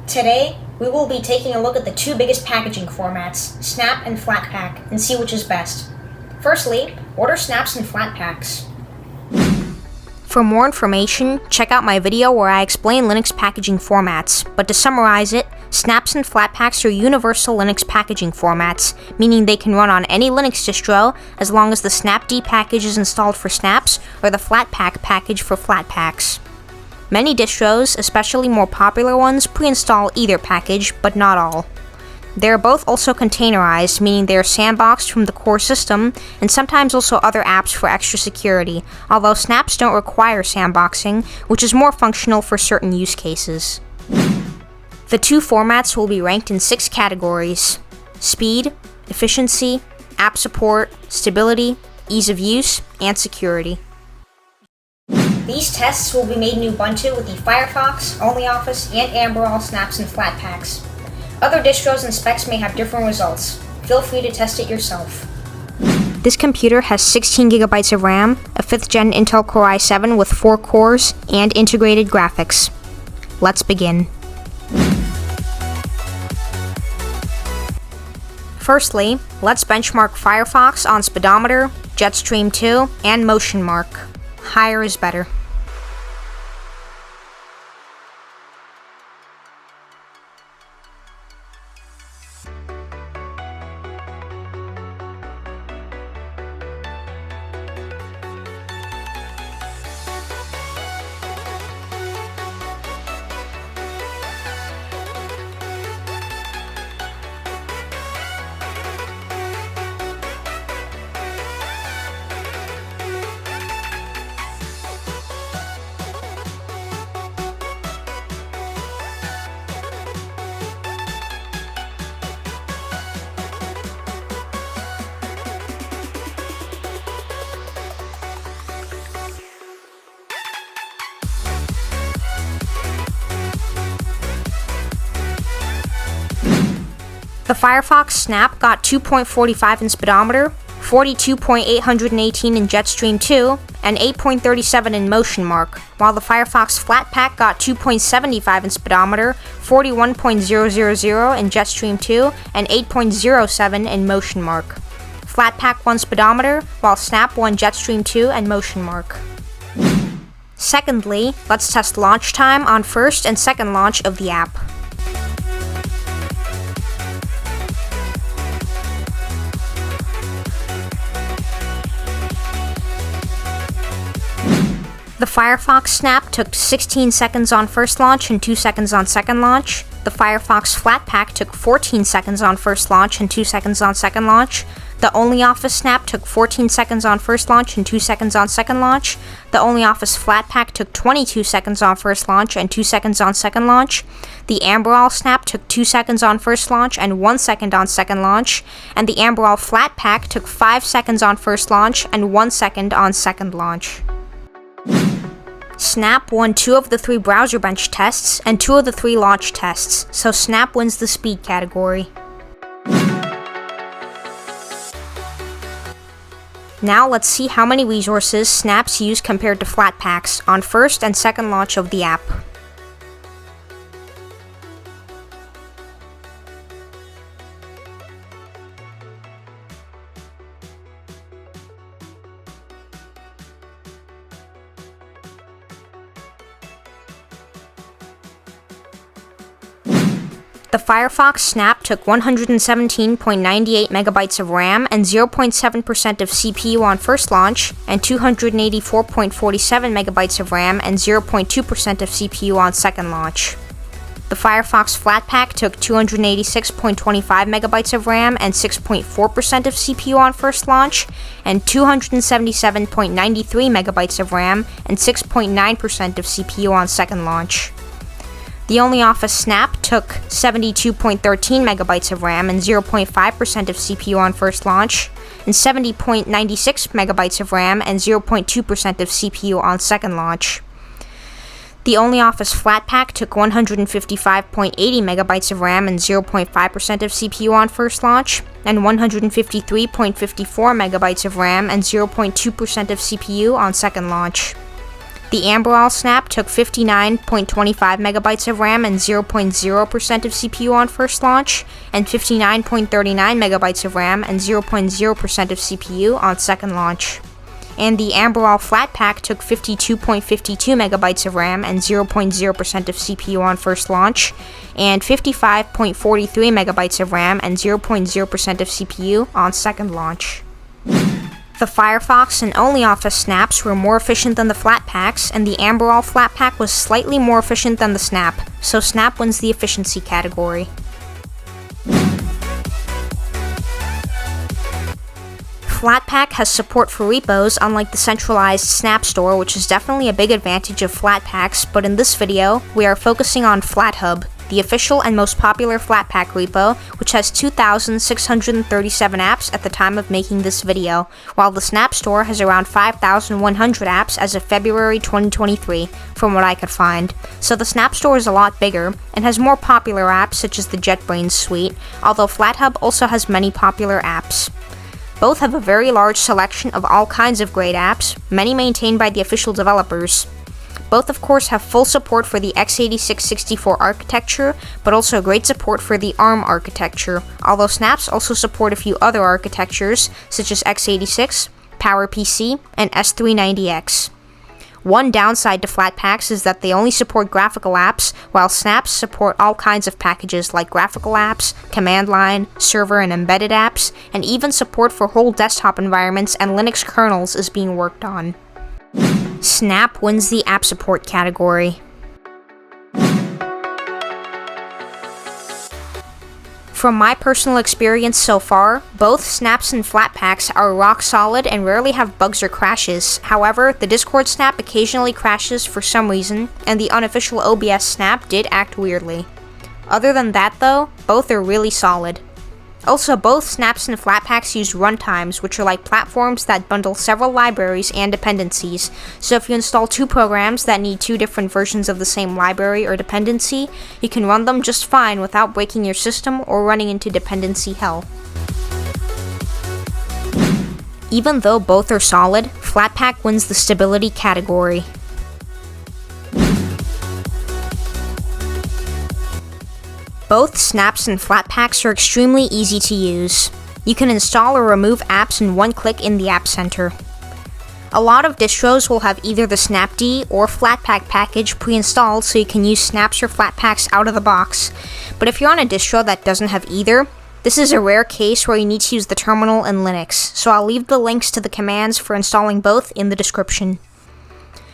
Today, we will be taking a look at the two biggest packaging formats, Snap and Flatpak, and see which is best. Firstly, order snaps and Flatpaks. For more information, check out my video where I explain Linux packaging formats, but to summarize it, snaps and Flatpaks are universal Linux packaging formats, meaning they can run on any Linux distro as long as the snapd package is installed for snaps or the Flatpak package for Flatpaks. Many distros, especially more popular ones, pre-install either package, but not all. They are both also containerized, meaning they are sandboxed from the core system, and sometimes also other apps for extra security, although snaps don't require sandboxing, which is more functional for certain use cases. The two formats will be ranked in 6 categories: speed, efficiency, app support, stability, ease of use, and security. These tests will be made in Ubuntu with the Firefox, OnlyOffice, and Amberall snaps and Flatpaks. Other distros and specs may have different results. Feel free to test it yourself. This computer has 16 GB of RAM, a 5th gen Intel Core i7 with 4 cores, and integrated graphics. Let's begin. Firstly, let's benchmark Firefox on speedometer, Jetstream 2, and motion mark. Higher is better. The Firefox Snap got 2.45 in speedometer, 42.818 in Jetstream 2, and 8.37 in motion mark, while the Firefox Flatpak got 2.75 in speedometer, 41.000 in Jetstream 2, and 8.07 in motion mark. Flatpak won speedometer, while Snap won Jetstream 2 and motion mark. Secondly, let's test launch time on first and second launch of the app. The Firefox Snap took 16 seconds on first launch and 2 seconds on second launch. The Firefox Flatpak took 14 seconds on first launch and 2 seconds on second launch. The OnlyOffice Snap took 14 seconds on first launch and 2 seconds on second launch. The OnlyOffice Flatpak took 22 seconds on first launch and 2 seconds on second launch. The Amberall Snap took 2 seconds on first launch and 1 second on second launch. And the Amberall Flatpak took 5 seconds on first launch and 1 second on second launch. Snap won 2 of the 3 browser bench tests and 2 of the 3 launch tests, so Snap wins the speed category. Now let's see how many resources Snaps use compared to Flatpaks on first and second launch of the app. The Firefox Snap took 117.98 megabytes of RAM and 0.7% of CPU on first launch, and 284.47 megabytes of RAM and 0.2% of CPU on second launch. The Firefox Flatpak took 286.25 megabytes of RAM and 6.4% of CPU on first launch, and 277.93 megabytes of RAM and 6.9% of CPU on second launch. The OnlyOffice Snap took 72.13 megabytes of RAM and 0.5% of CPU on first launch, and 70.96 megabytes of RAM and 0.2% of CPU on second launch. The OnlyOffice Flatpak took 155.80 megabytes of RAM and 0.5% of CPU on first launch, and 153.54 megabytes of RAM and 0.2% of CPU on second launch. The Amberol Snap took 59.25 megabytes of RAM and 0.0% of CPU on first launch, and 59.39 megabytes of RAM and 0.0% of CPU on second launch. And the Amberol Flatpak took 52.52 megabytes of RAM and 0.0% of CPU on first launch, and 55.43 megabytes of RAM and 0.0% of CPU on second launch. The Firefox and OnlyOffice snaps were more efficient than the Flatpaks, and the Amberol Flatpak was slightly more efficient than the Snap, so Snap wins the efficiency category. Flatpak has support for repos, unlike the centralized Snap store, which is definitely a big advantage of Flatpaks, but in this video, we are focusing on FlatHub, the official and most popular Flatpak repo, which has 2,637 apps at the time of making this video, while the Snap store has around 5,100 apps as of February 2023, from what I could find. So the Snap store is a lot bigger, and has more popular apps such as the JetBrains suite, although FlatHub also has many popular apps. Both have a very large selection of all kinds of great apps, many maintained by the official developers. Both of course have full support for the x86-64 architecture, but also great support for the ARM architecture, although Snaps also support a few other architectures, such as x86, PowerPC, and S390X. One downside to Flatpaks is that they only support graphical apps, while Snaps support all kinds of packages like graphical apps, command line, server and embedded apps, and even support for whole desktop environments and Linux kernels is being worked on. Snap wins the app support category. From my personal experience so far, both Snaps and Flatpaks are rock solid and rarely have bugs or crashes. However, the Discord Snap occasionally crashes for some reason, and the unofficial OBS Snap did act weirdly. Other than that though, both are really solid. Also, both Snaps and Flatpaks use runtimes, which are like platforms that bundle several libraries and dependencies, so if you install two programs that need two different versions of the same library or dependency, you can run them just fine without breaking your system or running into dependency hell. Even though both are solid, Flatpak wins the stability category. Both Snaps and Flatpaks are extremely easy to use. You can install or remove apps in one click in the App Center. A lot of distros will have either the Snapd or Flatpak package pre-installed so you can use Snaps or Flatpaks out of the box, but if you're on a distro that doesn't have either, this is a rare case where you need to use the terminal in Linux, so I'll leave the links to the commands for installing both in the description.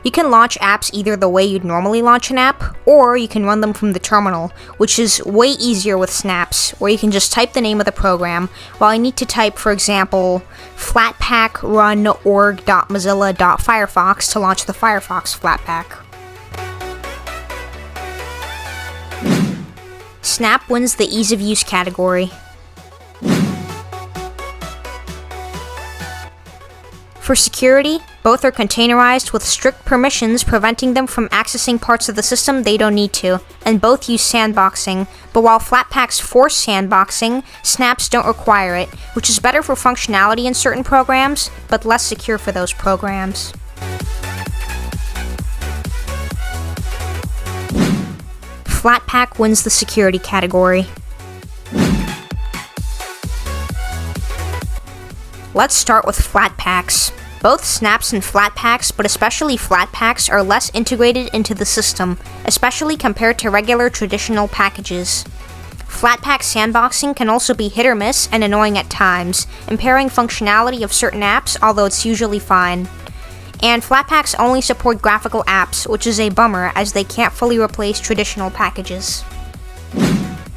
You can launch apps either the way you'd normally launch an app, or you can run them from the terminal, which is way easier with Snaps, where you can just type the name of the program, while you need to type, for example, flatpak run org.mozilla.firefox to launch the Firefox Flatpak. Snap wins the ease of use category. For security, both are containerized with strict permissions preventing them from accessing parts of the system they don't need to, and both use sandboxing, but while Flatpaks force sandboxing, Snaps don't require it, which is better for functionality in certain programs, but less secure for those programs. Flatpak wins the security category. Let's start with Flatpaks. Both Snaps and Flatpaks, but especially Flatpaks, are less integrated into the system, especially compared to regular traditional packages. Flatpak sandboxing can also be hit or miss and annoying at times, impairing functionality of certain apps, although it's usually fine. And Flatpaks only support graphical apps, which is a bummer as they can't fully replace traditional packages.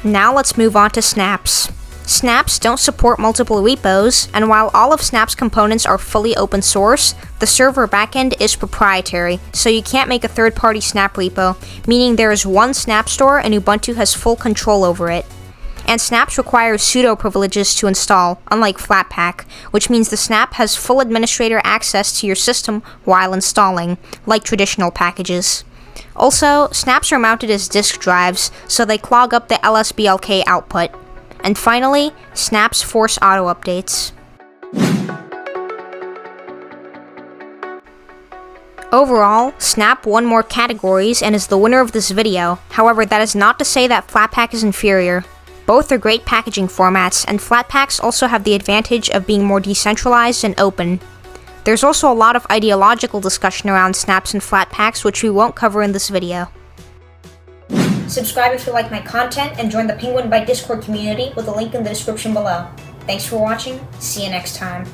Now let's move on to Snaps. Snaps don't support multiple repos, and while all of Snap's components are fully open source, the server backend is proprietary, so you can't make a third-party Snap repo, meaning there is one Snap store and Ubuntu has full control over it. And Snaps requires sudo privileges to install, unlike Flatpak, which means the Snap has full administrator access to your system while installing, like traditional packages. Also, Snaps are mounted as disk drives, so they clog up the LSBLK output. And finally, Snaps force auto updates. Overall, Snap won more categories and is the winner of this video. However, that is not to say that Flatpak is inferior. Both are great packaging formats, and Flatpaks also have the advantage of being more decentralized and open. There's also a lot of ideological discussion around Snaps and Flatpaks, which we won't cover in this video. Subscribe if you like my content, and join the PenguinByte Discord community with a link in the description below. Thanks for watching, see you next time.